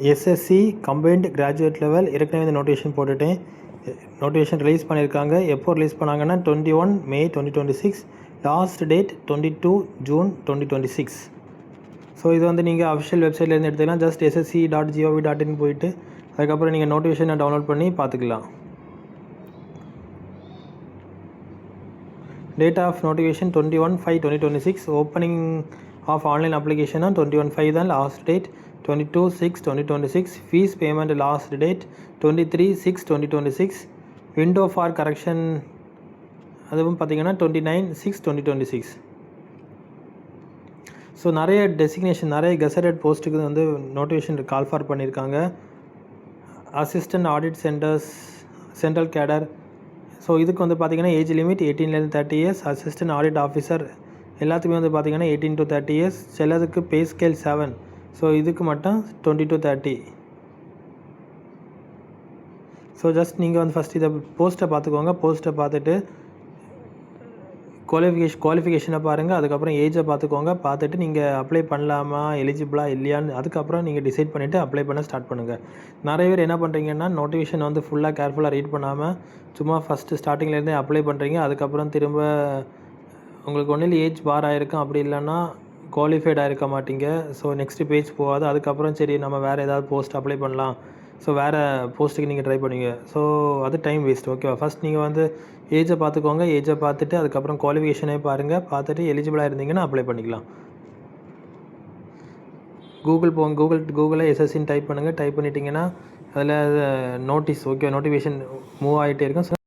SSC combined graduate level ஏற்கனவே இந்த notification போட்டுட்டேன். நோட்டிஃபிகேஷன் ரிலீஸ் பண்ணியிருக்காங்க. எப்போ ரிலீஸ் பண்ணாங்கன்னா 21 May 2026, last date 22 June 2026. So இது வந்து நீங்கள் அஃபிஷியல் வெப்சைட்லேருந்து எடுத்துக்கலாம். ஜஸ்ட் ssc.gov.in போயிட்டு அதுக்கப்புறம் நீங்கள் நோட்டிஃபிகேஷனை டவுன்லோட் பண்ணி பார்த்துக்கலாம். Date of notification 21/5/2026. Opening of online application 21/5 தான் last date. 22/6/2026. Fee payment last date 23/6/2026. Window for correction அதுவும் பார்த்தீங்கன்னா 29/6/2026. ஸோ நிறைய டெசிக்னேஷன், நிறைய கெசட்டட் போஸ்ட்டுக்கு வந்து நோட்டிஃபிகேஷன் கால் ஃபார் பண்ணியிருக்காங்க. Assistant audit central cadre. So இதுக்கு வந்து பார்த்திங்கன்னா age limit 18 to 30 years. Assistant audit officer எல்லாத்துக்குமே வந்து பார்த்திங்கன்னா 18 to 30 years. சிலதுக்கு பே ஸ்கேல் 7. ஸோ இதுக்கு மட்டும் 20 to 30. ஸோ ஜஸ்ட் நீங்கள் வந்து ஃபஸ்ட் இதை போஸ்ட்டை பார்த்துக்கோங்க. போஸ்ட்டை பார்த்துட்டு குவாலிஃபிகேஷனை பாருங்கள். அதுக்கப்புறம் ஏஜை பார்த்துக்கோங்க. பார்த்துட்டு நீங்கள் அப்ளை பண்ணலாமா, எலிஜிபிளா இல்லையான்னு அதுக்கப்புறம் நீங்கள் டிசைட் பண்ணிவிட்டு அப்ளை பண்ண ஸ்டார்ட் பண்ணுங்கள். நிறைய பேர் என்ன பண்ணுறீங்கன்னா நோட்டிஃபிகேஷன் வந்து ஃபுல்லாக கேர்ஃபுல்லாக ரீட் பண்ணாமல் சும்மா ஃபஸ்ட்டு ஸ்டார்டிங்லேருந்தே அப்ளை பண்ணுறீங்க. அதுக்கப்புறம் திரும்ப உங்களுக்கு ஒன்றில் ஏஜ் பார் ஆகிருக்கும், அப்படி இல்லைன்னா குவாலிஃபைட் ஆகிருக்க மாட்டீங்க. ஸோ நெக்ஸ்ட்டு பேஜ் போகாது. அதுக்கப்புறம் சரி நம்ம வேறு ஏதாவது போஸ்ட் அப்ளை பண்ணலாம், ஸோ வேறு போஸ்ட்டுக்கு நீங்கள் ட்ரை பண்ணுவீங்க. ஸோ அது டைம் வேஸ்ட். ஓகேவா? ஃபஸ்ட் நீங்கள் வந்து ஏஜை பார்த்துக்கோங்க. ஏஜை பார்த்துட்டு அதுக்கப்புறம் குவாலிஃபிகேஷனே பாருங்கள். பார்த்துட்டு எலிஜிபிளாக இருந்தீங்கன்னா அப்ளை பண்ணிக்கலாம். கூகுளில் எஸ்எஸ்சின்னு டைப் பண்ணுங்கள். டைப் பண்ணிட்டீங்கன்னா அதில் நோட்டீஸ், ஓகே, நோட்டிஃபிகேஷன் மூவ் ஆகிட்டே இருக்கும்.